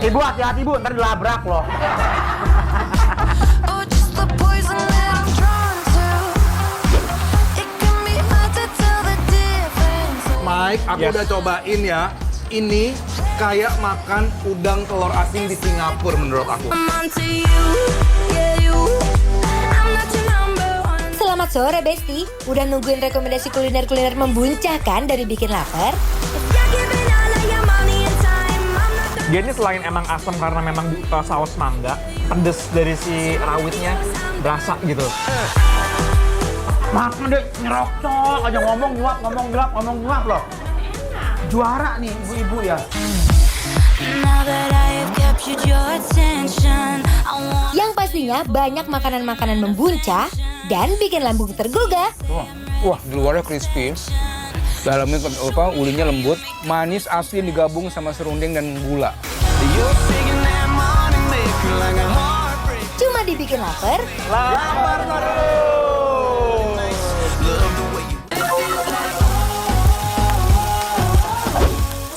Ibu hati-hati bu, ntar dilabrak loh. Mike, aku udah cobain ya. Ini kayak makan udang telur asin di Singapura menurut aku. Selamat sore Besti, udah nungguin rekomendasi kuliner-kuliner membuncahkan dari bikin lapar? Dia ini selain emang asam karena memang saus mangga, pedes dari si rawitnya berasa gitu. Makan deh, nyerocok aja ngomong nyuap loh. Juara nih ibu-ibu ya. Yang pastinya banyak makanan-makanan membuncah dan bikin lambung tergugah. Wah, di luarnya crispy. Dalamnya ulinya lembut, manis asin digabung sama serunding dan gula. Cuma dibikin lapar. Lapar terus.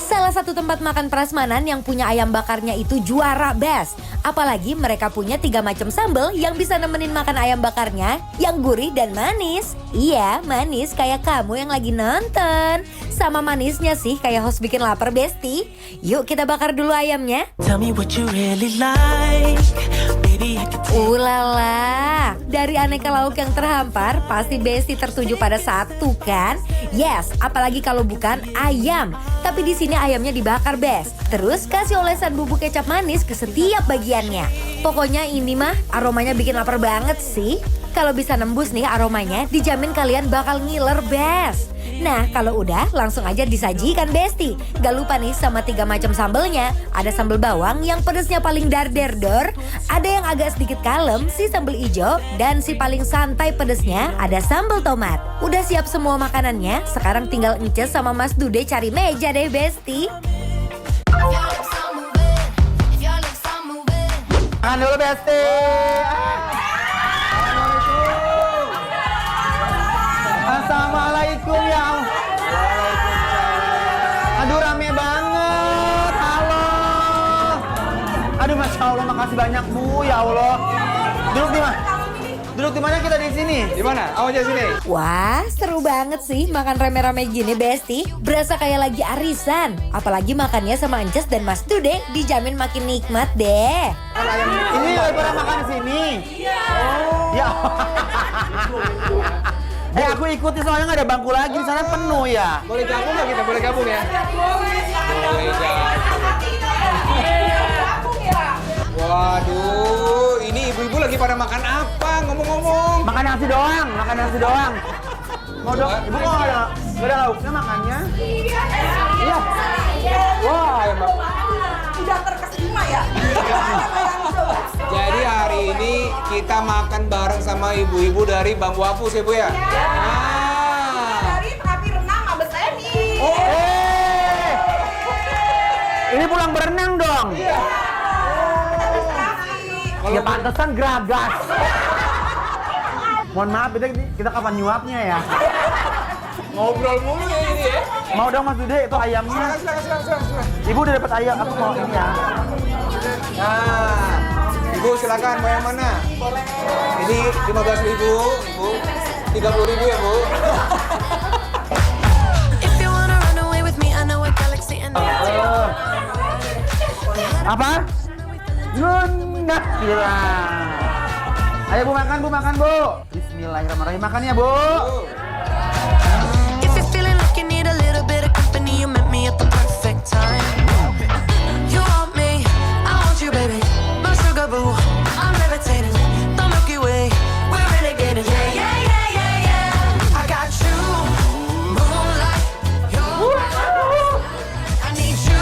Salah satu tempat makan prasmanan yang punya ayam bakarnya itu juara best. Apalagi mereka punya 3 macam sambal yang bisa nemenin makan ayam bakarnya yang gurih dan manis. Iya, manis kayak kamu yang lagi nonton. Sama manisnya sih kayak host bikin lapar Besti. Yuk kita bakar dulu ayamnya. Tell me what you really like. Baby, I can Ulala, dari aneka lauk yang terhampar, pasti Besti tertuju pada satu kan? Yes, apalagi kalau bukan ayam. Tapi di sini ayamnya dibakar Best. Terus kasih olesan bubuk kecap manis ke setiap bagiannya. Pokoknya ini mah aromanya bikin lapar banget sih. Kalau bisa nembus nih aromanya, dijamin kalian bakal ngiler Best. Nah, kalau udah langsung aja disajikan Besti. Gak lupa nih sama 3 macam sambelnya. Ada sambal bawang yang pedesnya paling dar-der-dor. Ada yang agak sedikit kalem, si sambal ijo. Dan si paling santai pedesnya ada sambal tomat. Udah siap semua makanannya. Sekarang tinggal Ence sama Mas Dude cari meja deh Besti. Makan dulu Besti. Assalamualaikum ya. Aduh rame banget. Halo. Aduh Masya Allah, makasih banyak Bu, ya Allah. Duduk di mana? Duduk di mana kita di sini? Di mana? Ayo aja sini. Wah, seru banget sih makan rame-rame gini Besti. Berasa kayak lagi arisan. Apalagi makannya sama Ences dan Mas Dude, dijamin makin nikmat deh. Ini lagi pada makan di sini. Iya. Oh. Ya. Aku ikuti soalnya nggak ada bangku lagi di sana penuh ya. Boleh gabung nggak kita? Boleh gabung ya? Boleh gabung. Waduh, ini ibu-ibu lagi pada makan apa? Ngomong-ngomong. Makan nasi doang, makan nasi doang. Mau dong, ibu kok nggak ada lauknya makannya? Iya. Wah, emang. Udah terkesima ya? Jadi hari ini kita makan bareng sama ibu-ibu dari Bambu Apus ya Bu ya? Dari terapi renang Mabes Eni. Ini pulang berenang dong. Iya. Ya pantesan geragas. Mohon maaf, kita kapan nyuapnya ya? Ngobrol mulu ya ini ya? Mau dong Mas Dude, itu ayamnya. Silakan. Ibu udah dapat ayam, aku mau ini ya. Nah, Ibu silakan mau yang mana? Boleh. Ini 15.000, Ibu. 30.000 ya, Bu. if you wanna run away with me, I know a galaxy and Apa? Nunah bilang. Ayo Bu makan Bu. Bismillahirrahmanirrahim, makan ya Bu. if you're feeling like you need a little bit of company, you met me at the perfect time. You want me, I want you, baby. My sugar boo, I'm levitating. The Milky Way, we're renegading. Yeah. I got you, moonlight. You're I need you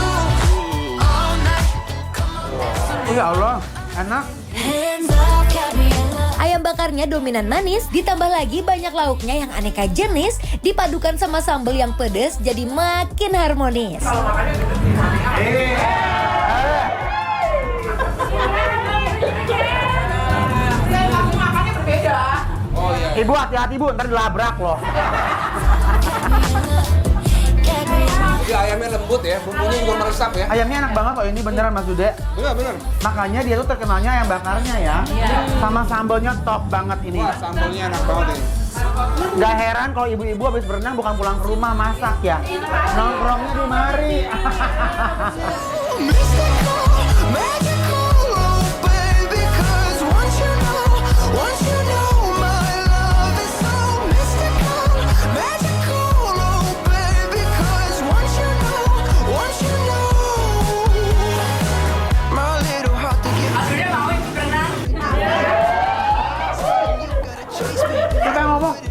all night. Come on, Ya Allah, enak. hands up, caviar. Ayam bakarnya dominan manis, ditambah lagi banyak lauknya yang aneka jenis, dipadukan sama sambal yang pedas jadi makin harmonis. Makannya berbeda. Ibu hati-hati Bu, ntar dilabrak loh. Jadi ayamnya lembut ya, bumbunya juga meresap ya. Ayamnya enak banget kok ini beneran Mas Dude. Bener. Makanya dia tuh terkenalnya ayam bakarnya ya. Sama sambalnya top banget ini. Wah, sambalnya enak banget ini. Gak heran kalau ibu-ibu habis berenang bukan pulang ke rumah masak ya. Nongkrongnya di mari.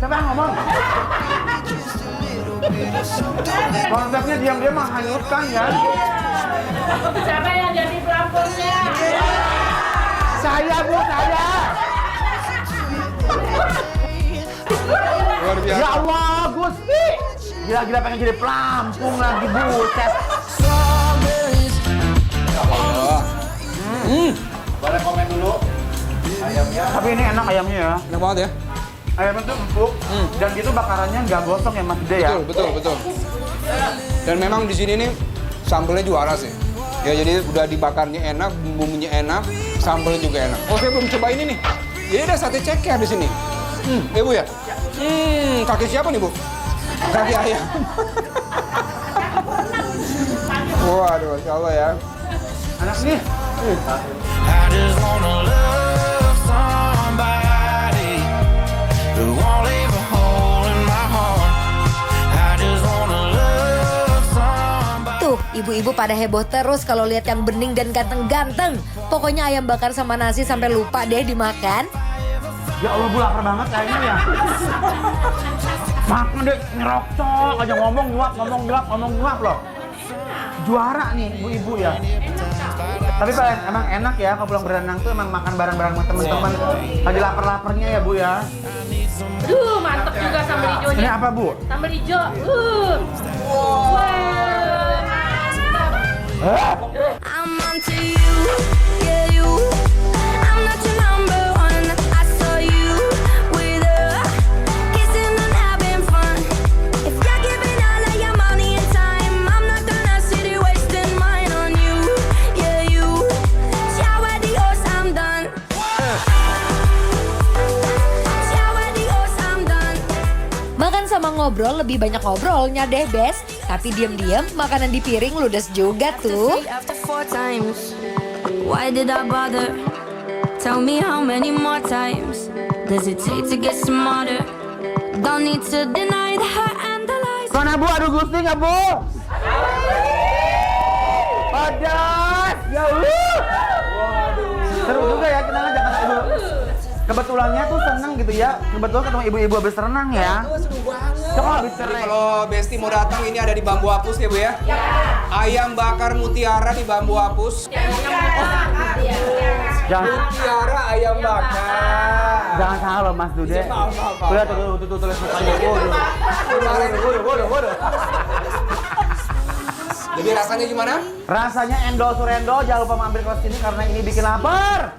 Siapa yang ngomong? Konsepnya diam-diam menghanyutkan ya. Siapa yang jadi pelampurnya? Saya Bu, saya. Luar biasa. Ya Allah, Gusti. Gila-gila pengen jadi pelampung lagi, buset. Boleh komen dulu. Ayamnya. Tapi ini enak ayamnya ya. Enak banget ya. Ayamnya tuh empuk dan gitu bakarannya nggak gosong ya Mas Dude ya. Betul. Dan memang di sini nih sambelnya juara sih. Ya jadi udah dibakarnya enak, bumbunya enak, sambelnya juga enak. Oh saya belum coba ini nih. Jadi ada sate ceker di sini. Bu ya? Kaki siapa nih Bu? Kaki ayam. Waduh, Masya Allah ya. Enak nih. I just wanna love somebody who won't leave a hole in my heart. I just wanna love somebody. Tuh, ibu-ibu pada heboh terus kalau lihat yang bening dan ganteng-ganteng. Pokoknya ayam bakar sama nasi sampai lupa deh dimakan. Ya Allah, Bu lapar banget kayaknya ya. Makan deh, ngerokok aja ngomong nguap loh. Juara nih ibu-ibu ya. Tapi emang enak ya kalau pulang berenang tuh emang makan bareng-bareng sama teman-teman. Lagi lapar-laparnya ya Bu ya. Duh, mantep juga sambal hijaunya. Ini apa Bu? Sambal hijau. Wow. I'm onto you, yeah you. I'm not your number one. I saw you with her, kissing and having fun. If you're giving all of your money and time, I'm not gonna sit here wasting mine on you, yeah you. Shower the horse, I'm done. Shower the horse, I'm done. Makan sama ngobrol lebih banyak ngobrolnya deh, Bes. Tapi diam-diam makanan di piring ludes juga tuh. After 4 times, why did I bother? Tell me how many more times does it take to get smarter? Don't need to deny the hurt and the lies. Mana Bu? Aduh Gusti nggak Bu? Padas! Ya seru juga ya kita ngajak anak ibu. Kebetulannya tuh seneng gitu ya. Kebetulan ketemu ibu-ibu habis renang ya. Coba habis Jadi cerai. kalau Besti mau datang ini ada di Bambu Apus ya Bu ya? Ayam bakar mutiara di Bambu Apus. Mutiara ayam bakar. Jangan salah loh Mas Dude. Maaf. Udah tuh tulis mukanya. Waduh. Jadi rasanya gimana? Rasanya endol surendol, jangan lupa mampir ke sini karena ini bikin lapar.